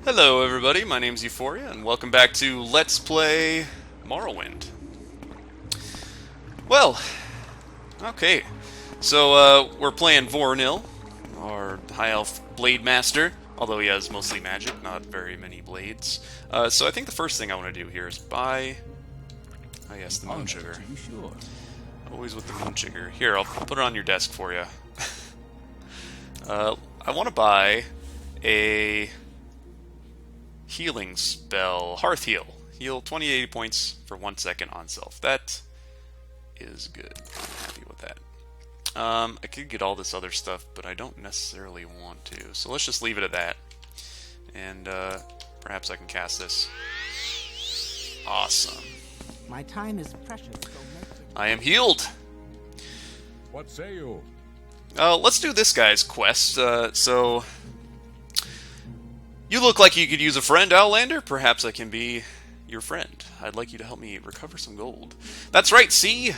Hello everybody, my name's Euphoria, and welcome back to Let's Play Morrowind. Well, okay, so we're playing Vvardenfell, our High Elf Blade Master, although he has mostly magic, not very many blades. So I think the first thing I want to do here is buy, oh yes, the moon sugar. Sure. Always with the moon sugar. Here, I'll put it on your desk for you. I want to buy a healing spell, Hearth Heal. Heal 2080 points for 1 second on self. That is good. I'm happy with that. I could get all this other stuff, but I don't necessarily want to. So let's just leave it at that. And perhaps I can cast this. Awesome. My time is precious, so make it. I am healed. What say you? Let's do this guy's quest. So you look like you could use a friend, Outlander. Perhaps I can be your friend. I'd like you to help me recover some gold. That's right, see?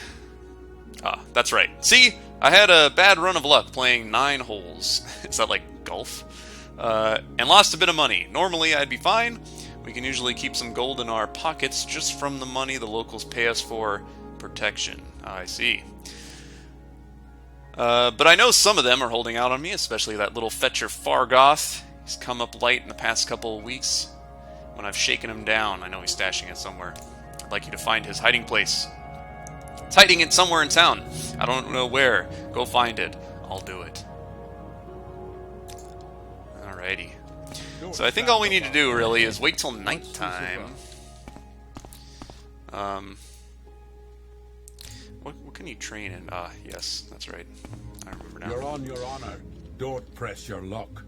That's right. See? I had a bad run of luck playing 9 holes. Is that like golf? And lost a bit of money. Normally I'd be fine. We can usually keep some gold in our pockets just from the money the locals pay us for protection. I see. But I know some of them are holding out on me, especially that little fetcher Fargoth. He's come up light in the past couple of weeks. When I've shaken him down, I know he's stashing it somewhere. I'd like you to find his hiding place. It's hiding it somewhere in town. I don't know where. Go find it. I'll do it. Alrighty. So I think all we need to do, really, is wait till nighttime. What can you train in? Yes, that's right. I remember now. You're on your honor. Don't press your luck.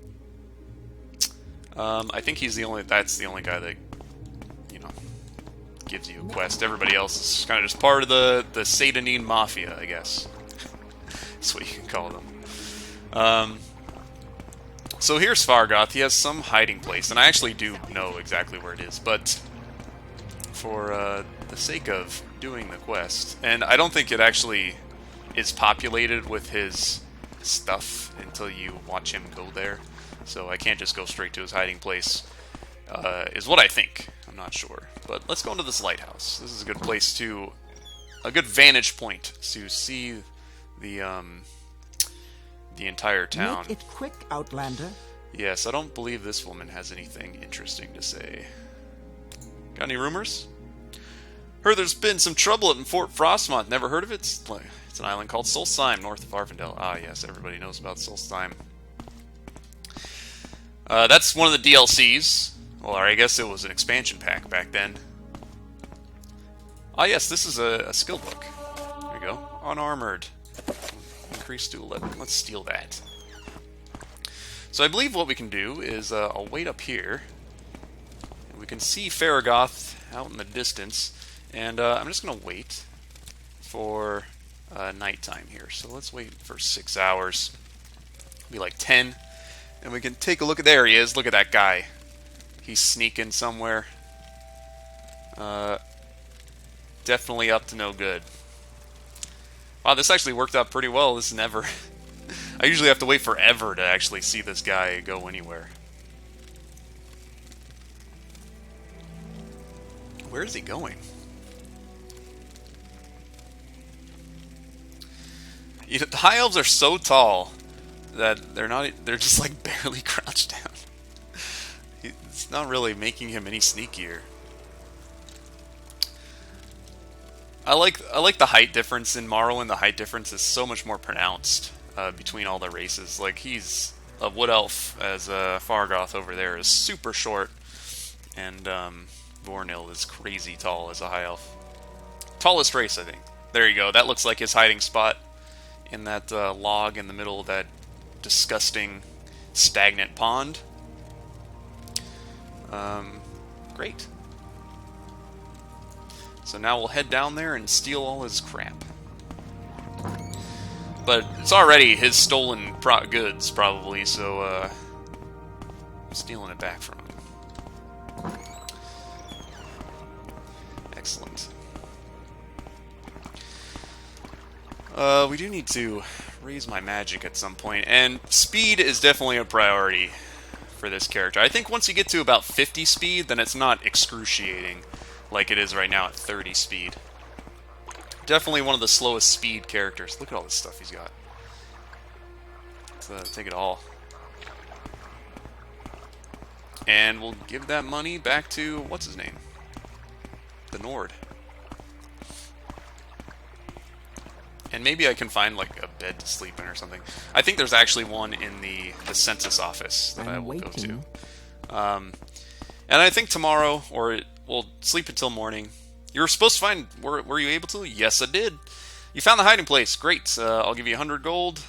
I think he's the only. That's the only guy that, you know, gives you a quest. Everybody else is kind of just part of the Satanine Mafia, I guess. That's what you can call them. So here's Fargoth. He has some hiding place, and I actually do know exactly where it is, but for the sake of doing the quest, and I don't think it actually is populated with his stuff until you watch him go there. So I can't just go straight to his hiding place, is what I think. I'm not sure. But let's go into this lighthouse. This is a good place to... a good vantage point to see the entire town. Make it quick, Outlander. Yes, I don't believe this woman has anything interesting to say. Got any rumors? Heard there's been some trouble at Fort Frostmont. Never heard of it? It's an island called Solstheim, north of Vvardenfell. Ah, yes, everybody knows about Solstheim. That's one of the DLCs. Well, I guess it was an expansion pack back then. Ah, yes, this is a skill book. There we go. Unarmored. Increased to 11. Let's steal that. So I believe what we can do is I'll wait up here. And we can see Fargoth out in the distance. And I'm just going to wait for nighttime here. So let's wait for 6 hours. It'll be like 10. And we can take a look at... there he is. Look at that guy. He's sneaking somewhere. Definitely up to no good. Wow, this actually worked out pretty well. This is never... I usually have to wait forever to actually see this guy go anywhere. Where is he going? You know, the High Elves are so tall that they're just like barely crouched down. It's not really making him any sneakier. I like the height difference in Morrowind. The height difference is so much more pronounced between all the races. Like, he's a wood elf, as Fargoth over there is super short, and Vvardenfell is crazy tall as a high elf. Tallest race, I think. There you go. That looks like his hiding spot in that log in the middle of that disgusting, stagnant pond. Great. So now we'll head down there and steal all his crap. But it's already his stolen goods, probably, so I'm stealing it back from him. Excellent. We do need to raise my magic at some point, and speed is definitely a priority for this character. I think once you get to about 50 speed, then it's not excruciating like it is right now at 30 speed. Definitely one of the slowest speed characters. Look at all this stuff he's got. Let's take it all. And we'll give that money back to, what's his name? The Nord. And maybe I can find like a bed to sleep in or something. I think there's actually one in the census office that I will go to. And I think tomorrow, or we'll sleep until morning. You were supposed to find, were you able to? Yes, I did. You found the hiding place. Great. I'll give you 100 gold.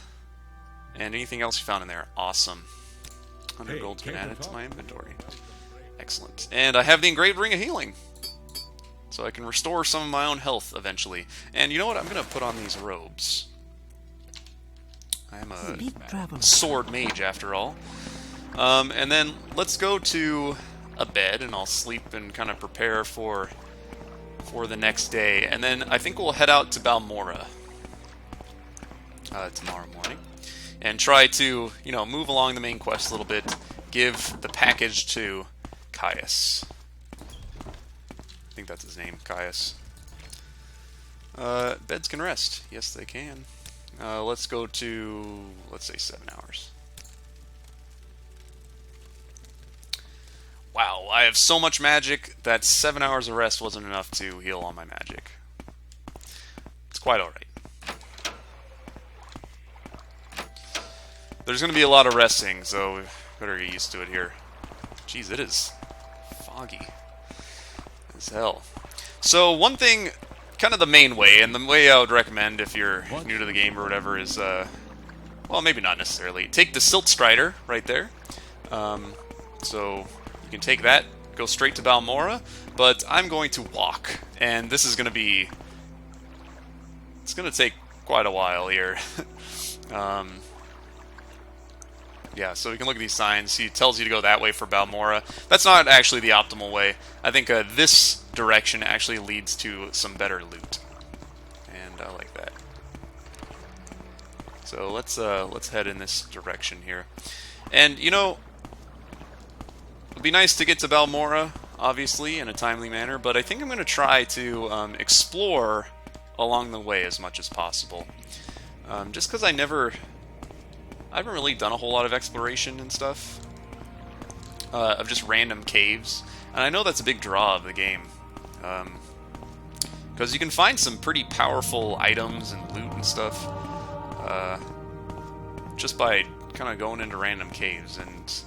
And anything else you found in there. Awesome. 100 gold's been added to my inventory. Excellent. And I have the engraved ring of healing. So I can restore some of my own health eventually. And you know what? I'm going to put on these robes. I am a sword mage after all. And then let's go to a bed and I'll sleep and kind of prepare for the next day. And then I think we'll head out to Balmora tomorrow morning. And try to, you know, move along the main quest a little bit. Give the package to Caius. I think that's his name, Caius. Beds can rest. Yes, they can. Let's go to, let's say, 7 hours. Wow, I have so much magic that 7 hours of rest wasn't enough to heal all my magic. It's quite alright. There's going to be a lot of resting, so we better get used to it here. Jeez, it is foggy as hell. So one thing, kind of the main way, and the way I would recommend if you're new to the game or whatever is, well, maybe not necessarily. Take the Silt Strider right there. So you can take that, go straight to Balmora, but I'm going to walk, and this is going to be, it's going to take quite a while here. Yeah, so we can look at these signs. He tells you to go that way for Balmora. That's not actually the optimal way. I think this direction actually leads to some better loot. And I like that. So let's head in this direction here. And, you know, it would be nice to get to Balmora, obviously, in a timely manner, but I think I'm going to try to explore along the way as much as possible. Just because I haven't really done a whole lot of exploration and stuff. Of just random caves. And I know that's a big draw of the game. Because you can find some pretty powerful items and loot and stuff. Just by kind of going into random caves. And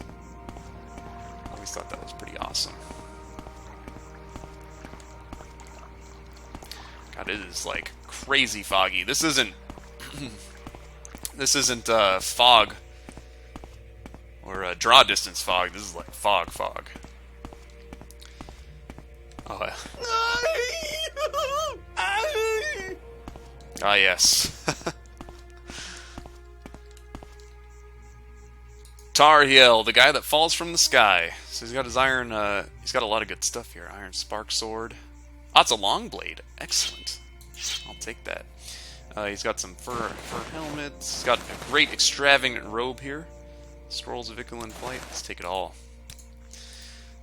I always thought that was pretty awesome. God, it is like crazy foggy. This isn't... This isn't fog or draw distance fog. This is like fog. Oh, ah, yes. Tarhiel, the guy that falls from the sky. So he's got his iron. He's got a lot of good stuff here. Iron spark sword. Ah, it's a long blade. Excellent. I'll take that. He's got some fur helmets. He's got a great extravagant robe here. Scrolls of Ikalan Flight. Let's take it all.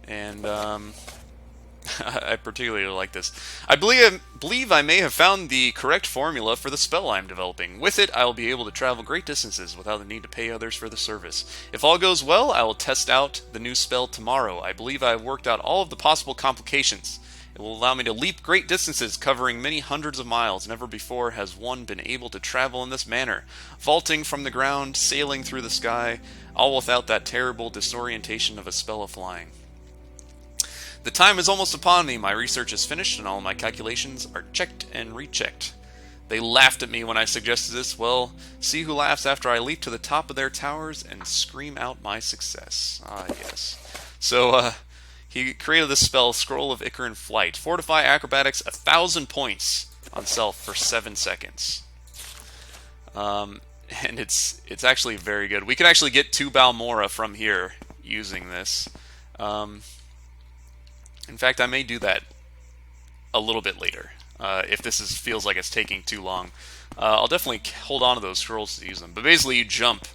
And I particularly like this. I believe I may have found the correct formula for the spell I'm developing. With it, I will be able to travel great distances without the need to pay others for the service. If all goes well, I will test out the new spell tomorrow. I believe I have worked out all of the possible complications. It will allow me to leap great distances, covering many hundreds of miles. Never before has one been able to travel in this manner, vaulting from the ground, sailing through the sky, all without that terrible disorientation of a spell of flying. The time is almost upon me. My research is finished, and all my calculations are checked and rechecked. They laughed at me when I suggested this. Well, see who laughs after I leap to the top of their towers and scream out my success. Ah, yes. So, he created this spell, Scroll of Ikaran Flight. Fortify acrobatics 1,000 points on self for 7 seconds. And it's actually very good. We can actually get to Balmora from here using this. In fact, I may do that a little bit later. If this feels like it's taking too long. I'll definitely hold on to those scrolls to use them. But basically you jump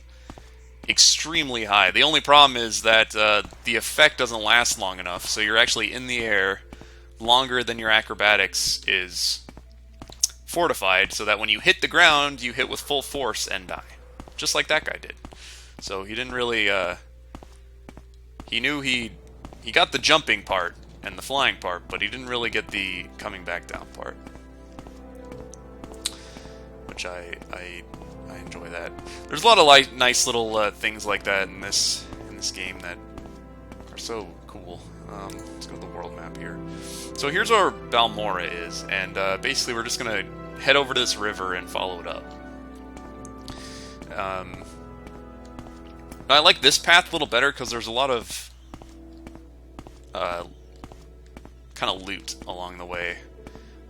extremely high. The only problem is that the effect doesn't last long enough, so you're actually in the air longer than your acrobatics is fortified, so that when you hit the ground, you hit with full force and die. Just like that guy did. So he didn't really, he knew he got the jumping part and the flying part, but he didn't really get the coming back down part. Which I enjoy that. There's a lot of nice little things like that in this game that are so cool. Let's go to the world map here. So here's where Balmora is, and basically we're just gonna head over to this river and follow it up. I like this path a little better because there's a lot of kind of loot along the way.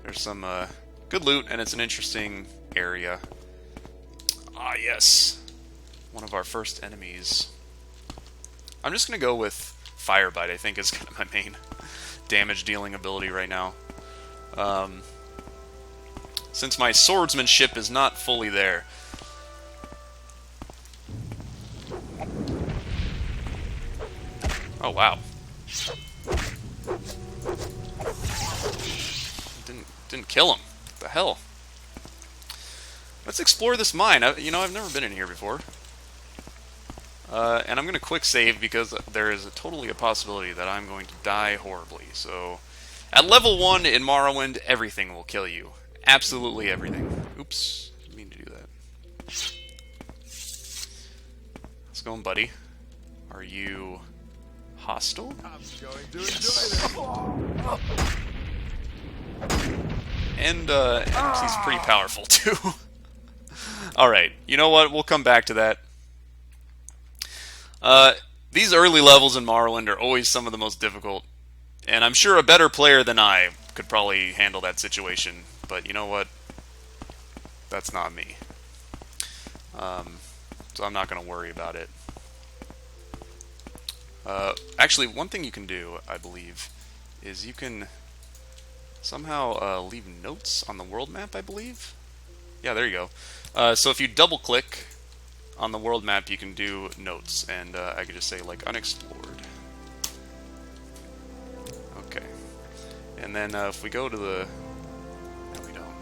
There's some good loot, and it's an interesting area. Ah, yes. One of our first enemies. I'm just going to go with Fire Bite, I think is kind of my main damage dealing ability right now. Since my swordsmanship is not fully there. Oh, wow. Didn't kill him. What the hell? Let's explore this mine. I've never been in here before. And I'm going to quick save because there is totally a possibility that I'm going to die horribly. So, at level 1 in Morrowind, everything will kill you. Absolutely everything. Oops. Didn't mean to do that. How's it going, buddy? Are you hostile? I'm going to enjoy this. And he's pretty powerful, too. Alright, you know what? We'll come back to that. These early levels in Morrowind are always some of the most difficult. And I'm sure a better player than I could probably handle that situation. But you know what? That's not me. So I'm not going to worry about it. Actually, one thing you can do, I believe, is you can somehow leave notes on the world map, I believe? Yeah, there you go. So if you double-click on the world map, you can do notes, and I could just say, like, unexplored. Okay. And then if we go to the... No, we don't.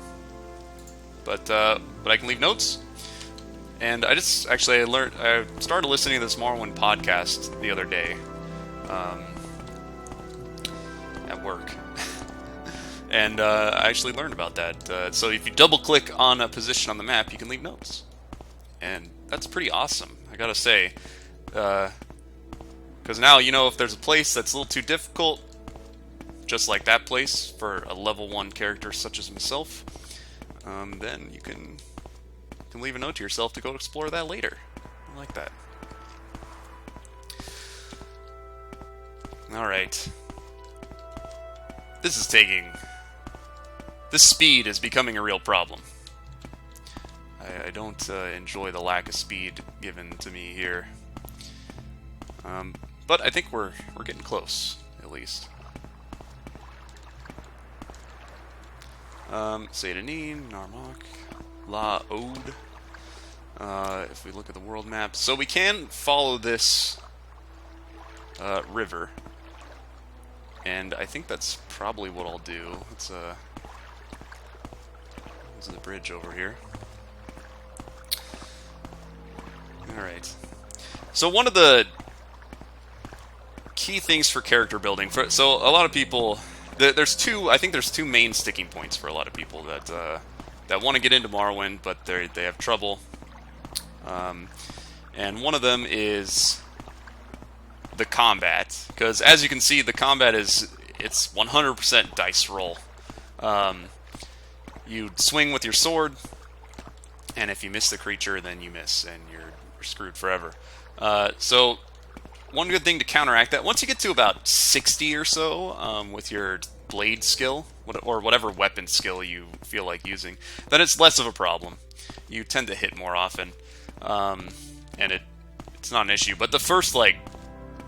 But I can leave notes. And I just, actually, I started listening to this Morrowind podcast the other day. At work. And I actually learned about that. So if you double-click on a position on the map, you can leave notes. And that's pretty awesome, I gotta say. Because now, if there's a place that's a little too difficult, just like that place, for a level 1 character such as myself, then you can leave a note to yourself to go explore that later. I like that. Alright. This speed is becoming a real problem. I don't enjoy the lack of speed given to me here. But I think we're getting close, at least. Seydanin, Narmak, La Ode. If we look at the world map. So we can follow this river. And I think that's probably what I'll do. Let's, there's the bridge over here. Alright. So one of the key things for character building, so a lot of people, I think there's two main sticking points for a lot of people that want to get into Morrowind, but they have trouble. And one of them is the combat, because as you can see, the combat it's 100% dice roll. You swing with your sword, and if you miss the creature, then you miss, and you're screwed forever. So one good thing to counteract that, once you get to about 60 or so with your blade skill, or whatever weapon skill you feel like using, then it's less of a problem. You tend to hit more often, and it's not an issue. But the first,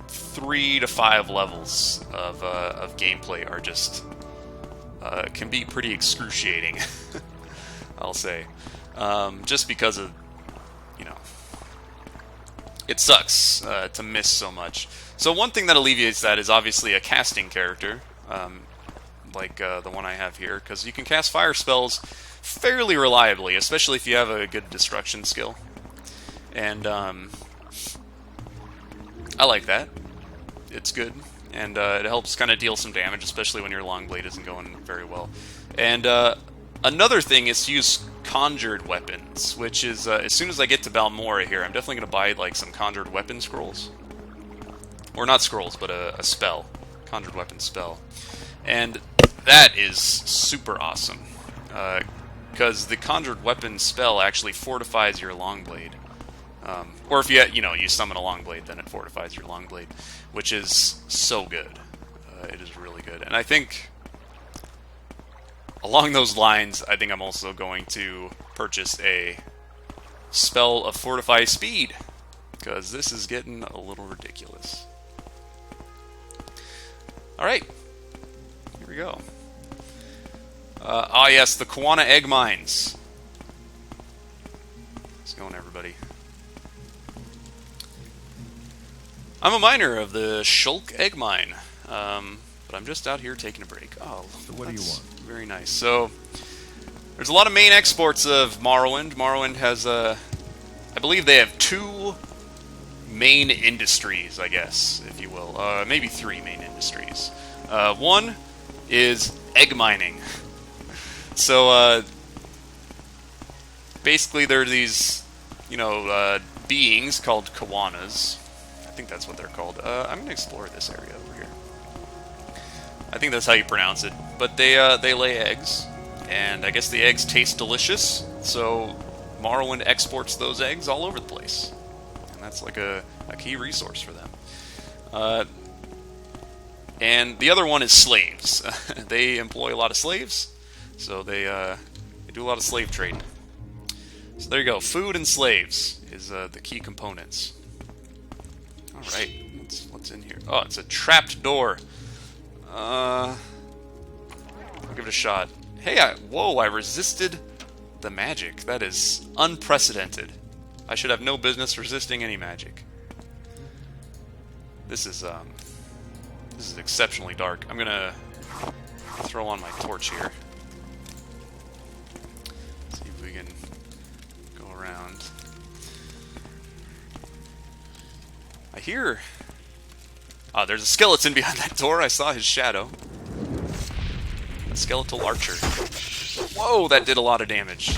3 to 5 levels of gameplay are just can be pretty excruciating, I'll say, just because of it sucks to miss so much. So one thing that alleviates that is obviously a casting character, like the one I have here, because you can cast fire spells fairly reliably, especially if you have a good destruction skill. And I like that. It's good, and it helps kind of deal some damage, especially when your long blade isn't going very well. And another thing is to use conjured weapons, which is as soon as I get to Balmora here, I'm definitely going to buy like some conjured weapon scrolls, or not scrolls, but a spell, conjured weapon spell, and that is super awesome because the conjured weapon spell actually fortifies your long blade. Or if you summon a long blade, then it fortifies your long blade, which is so good. It is really good, and I think along those lines, I think I'm also going to purchase a spell of fortify speed, because this is getting a little ridiculous. All right, here we go. Yes, the Kawana egg mines. How's it going, everybody? I'm a miner of the Shulk egg mine, but I'm just out here taking a break. Oh, So what do you want? Very nice. So, there's a lot of main exports of Morrowind. Morrowind has, I believe they have 2 main industries, I guess, if you will. Maybe 3 main industries. One is egg mining. So, basically there are these, beings called Kawanas. I think that's what they're called. I'm going to explore this area over here. I think that's how you pronounce it. But they lay eggs, and I guess the eggs taste delicious, so Morrowind exports those eggs all over the place. And that's like a key resource for them. And the other one is slaves. They employ a lot of slaves, so they do a lot of slave trading. So there you go. Food and slaves is the key components. Alright, what's in here? Oh, it's a trapped door. I'll give it a shot. Hey, whoa, I resisted the magic. That is unprecedented. I should have no business resisting any magic. This is exceptionally dark. I'm gonna throw on my torch here. See if we can go around. I hear... Oh, there's a skeleton behind that door. I saw his shadow. A skeletal archer. Whoa, that did a lot of damage.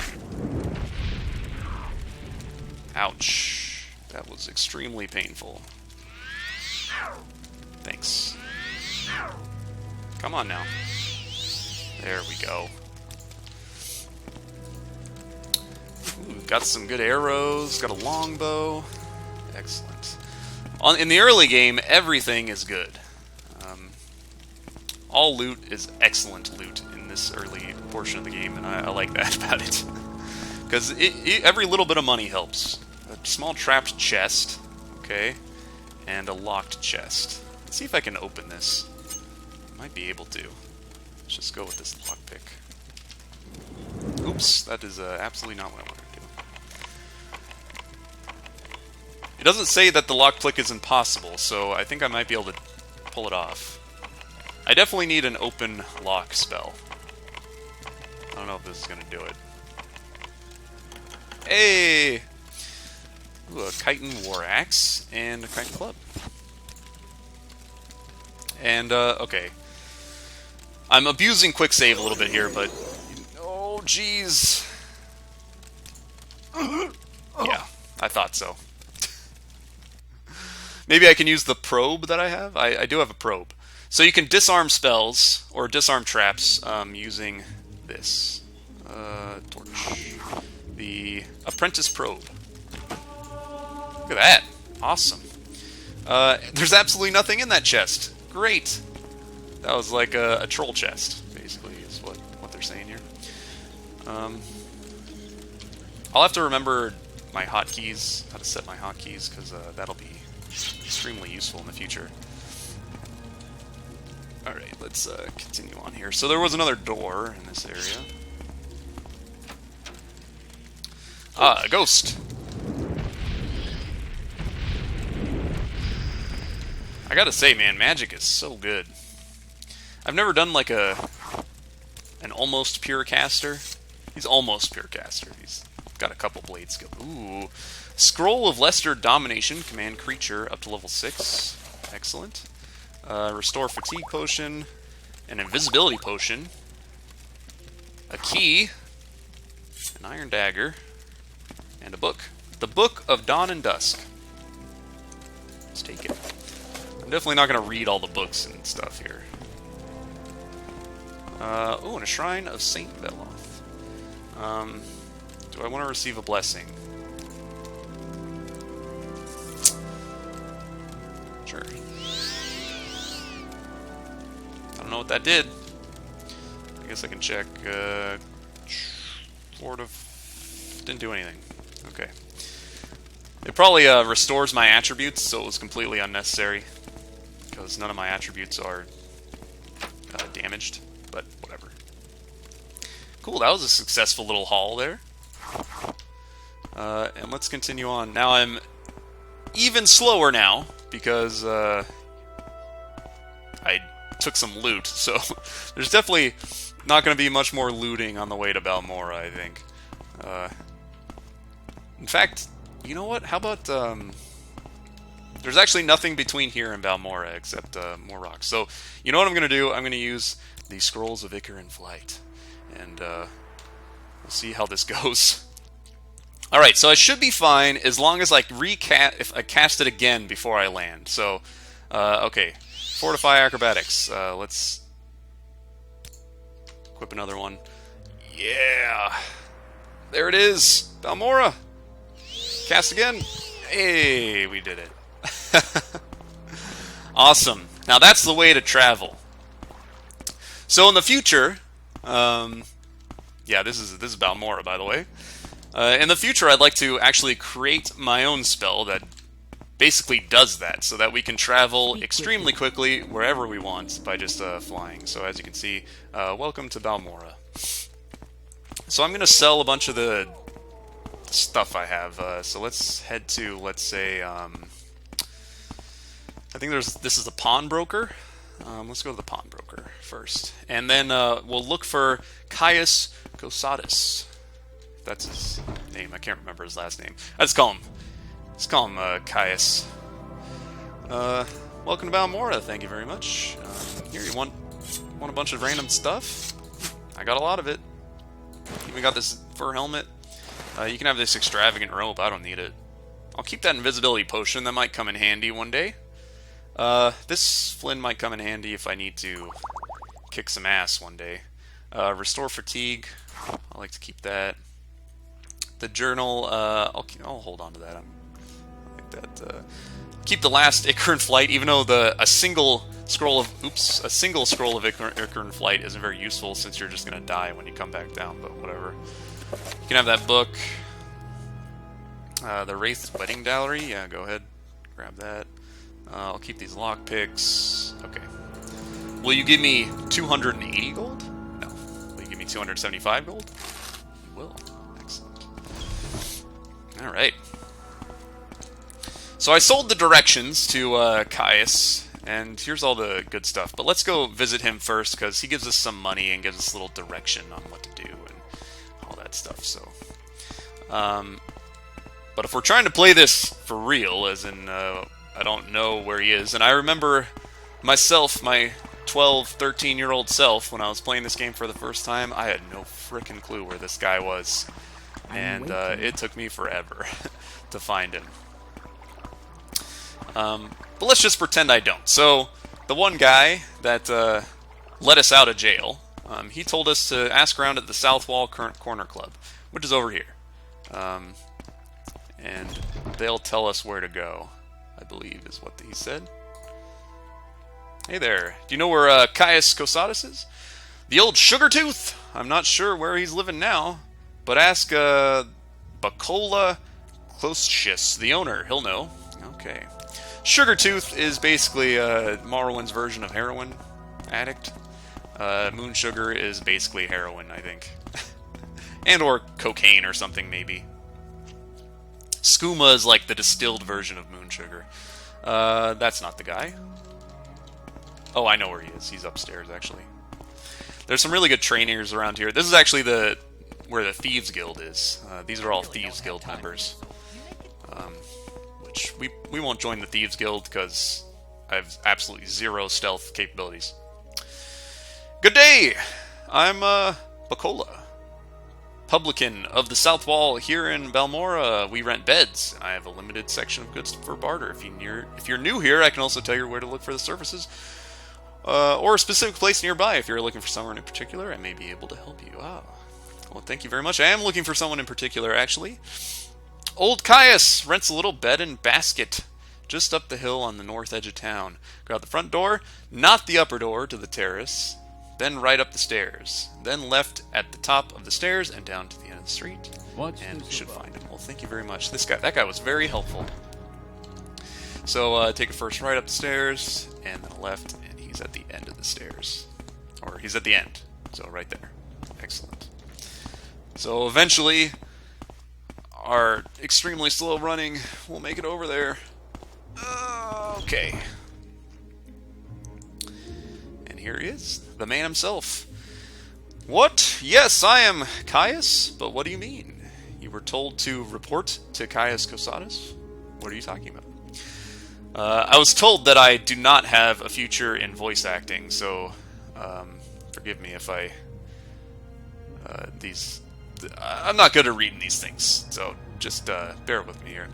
Ouch. That was extremely painful. Thanks. Come on now. There we go. Ooh, got some good arrows. Got a longbow. Excellent. In the early game, everything is good. All loot is excellent loot in this early portion of the game, and I like that about it. Because every little bit of money helps. A small trapped chest, okay, and a locked chest. Let's see if I can open this. I might be able to. Let's just go with this lockpick. Oops, that is absolutely not what I wanted to do. It doesn't say that the lockpick is impossible, so I think I might be able to pull it off. I definitely need an open lock spell. I don't know if this is going to do it. Hey! Ooh, a chitin war axe and a chitin club. And, okay. I'm abusing quick save a little bit here, but... Oh, jeez. Yeah, I thought so. Maybe I can use the probe that I have? I do have a probe. So you can disarm spells, or disarm traps, using this. Torch. The Apprentice Probe. Look at that. Awesome. There's absolutely nothing in that chest. Great. That was like a troll chest, basically, is what they're saying here. I'll have to remember my hotkeys, how to set my hotkeys, because that'll be extremely useful in the future. Alright, let's continue on here. So there was another door in this area. Ah, a ghost! I gotta say, man, magic is so good. I've never done like an almost pure caster. He's almost pure caster. He's got a couple blade skill. Ooh. Scroll of Lesser Domination. Command creature up to level 6. Excellent. Restore fatigue potion. An invisibility potion. A key. An iron dagger. And a book. The Book of Dawn and Dusk. Let's take it. I'm definitely not going to read all the books and stuff here. Oh, and a Shrine of Saint Veloth. Do I want to receive a blessing? Sure. I don't know what that did. I guess I can check. Lord of... Didn't do anything. Okay. It probably restores my attributes, so it was completely unnecessary. Because none of my attributes are damaged. But whatever. Cool, that was a successful little haul there. And let's continue on. Now I'm even slower now, because I took some loot. So there's definitely not going to be much more looting on the way to Balmora, I think. In fact, you know what? How about... there's actually nothing between here and Balmora except more rocks. So, you know what I'm going to do? I'm going to use the Scrolls of Ichor in Flight. And we'll see how this goes. Alright, so I should be fine as long as I if I cast it again before I land. So, okay. Fortify Acrobatics. Let's equip another one. Yeah! There it is! Balmora! Cast again! Hey, we did it. Awesome. Now that's the way to travel. So in the future, yeah, this is Balmora, by the way. In the future, I'd like to actually create my own spell that basically does that, so that we can travel extremely quickly wherever we want by just flying. So as you can see, welcome to Balmora. So I'm going to sell a bunch of the stuff I have. So let's head to, let's say, I think this is a pawnbroker. Let's go to the pawnbroker first. And then we'll look for Caius Cosatus. That's his name. I can't remember his last name. Let's call him Caius. Welcome to Balmora. Thank you very much. Here, you want a bunch of random stuff? I got a lot of it. Even got this fur helmet. You can have this extravagant robe. I don't need it. I'll keep that invisibility potion. That might come in handy one day. This Flynn might come in handy if I need to kick some ass one day. Restore fatigue. I like to keep that. The journal. I'll hold on to that. I like that. Keep the last Ichor in Flight, even though a single scroll of Ichor in Flight isn't very useful since you're just gonna die when you come back down. But whatever. You can have that book. The Wraith's Wedding Dowry. Yeah, go ahead, grab that. I'll keep these lockpicks. Okay. Will you give me 280 gold? No. Will you give me 275 gold? You will. Excellent. Alright. So I sold the directions to Caius, and here's all the good stuff. But let's go visit him first, because he gives us some money and gives us a little direction on what to do and all that stuff. So, but if we're trying to play this for real, as in I don't know where he is, and I remember myself, my 12, 13-year-old self, when I was playing this game for the first time, I had no frickin' clue where this guy was, and it took me forever to find him. But let's just pretend I don't. So, the one guy that let us out of jail, he told us to ask around at the South Wall Corner Club, which is over here. And they'll tell us where to go, I believe is what he said. Hey there. Do you know where Caius Cosatus is? The old sugar tooth? I'm not sure where he's living now, but ask Bacola Closius, the owner. He'll know. Okay. Sugar tooth is basically Morrowind's version of heroin addict. Moon sugar is basically heroin, I think. And or cocaine or something, maybe. Skooma is like the distilled version of moon sugar. That's not the guy. Oh, I know where he is. He's upstairs, actually. There's some really good trainers around here. This is actually where the Thieves Guild is. These are all Thieves Guild members. Which we won't join the Thieves Guild because I have absolutely zero stealth capabilities. Good day! I'm Bacola, publican of the South Wall here in Balmora. We rent beds. I have a limited section of goods for barter. If you're new here, I can also tell you where to look for the services. Or a specific place nearby. If you're looking for someone in particular, I may be able to help you. Ah, well, thank you very much. I am looking for someone in particular, actually. Old Caius rents a little bed and basket just up the hill on the north edge of town. Go out the front door, not the upper door to the terrace, then right up the stairs, then left at the top of the stairs and down to the end of the street. And we should find him. Well, thank you very much. That guy was very helpful. So take a first right up the stairs and then a left. He's at the end of the stairs. Or he's at the end. So right there. Excellent. So eventually, our extremely slow running will make it over there. Okay. And here he is. The man himself. What? Yes, I am Caius. But what do you mean? You were told to report to Caius Cosatus? What are you talking about? I was told that I do not have a future in voice acting, so forgive me if I'm not good at reading these things, so just bear with me here.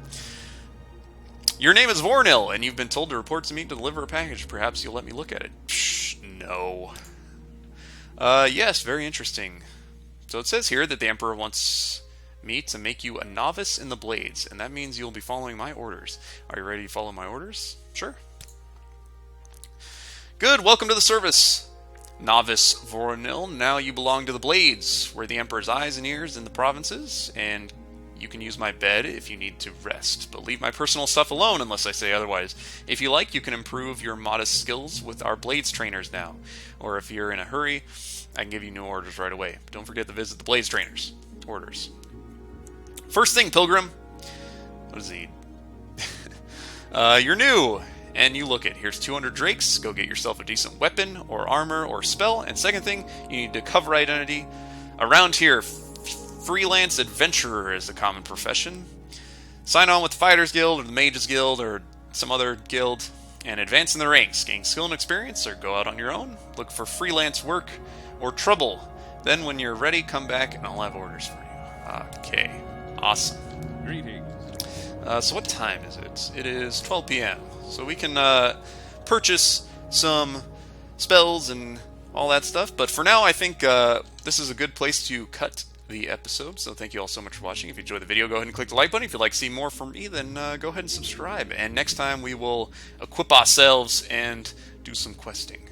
Your name is Vornil, and you've been told to report to me to deliver a package. Perhaps you'll let me look at it. Psh, no. Yes, very interesting. So it says here that the Emperor wants me to make you a novice in the blades, and that means you'll be following my orders. Are you ready to follow my orders? Sure. Good, welcome to the service, Novice Vornil. Now you belong to the blades, where the Emperor's eyes and ears in the provinces, and you can use my bed if you need to rest, but leave my personal stuff alone unless I say otherwise. If you like, you can improve your modest skills with our blades trainers now, or if you're in a hurry, I can give you new orders right away. But don't forget to visit the blades trainers. Orders. First thing, Pilgrim. What is he? You're new, and you look it. Here's 200 drakes. Go get yourself a decent weapon, or armor, or spell. And second thing, you need to cover identity. Around here, freelance adventurer is a common profession. Sign on with the Fighters Guild, or the Mages Guild, or some other guild, and advance in the ranks. Gain skill and experience, or go out on your own. Look for freelance work, or trouble. Then when you're ready, come back, and I'll have orders for you. Okay. Awesome. Greetings. So what time is it? It is 12 p.m. So we can purchase some spells and all that stuff. But for now, I think this is a good place to cut the episode. So thank you all so much for watching. If you enjoyed the video, go ahead and click the like button. If you'd like to see more from me, then go ahead and subscribe. And next time we will equip ourselves and do some questing.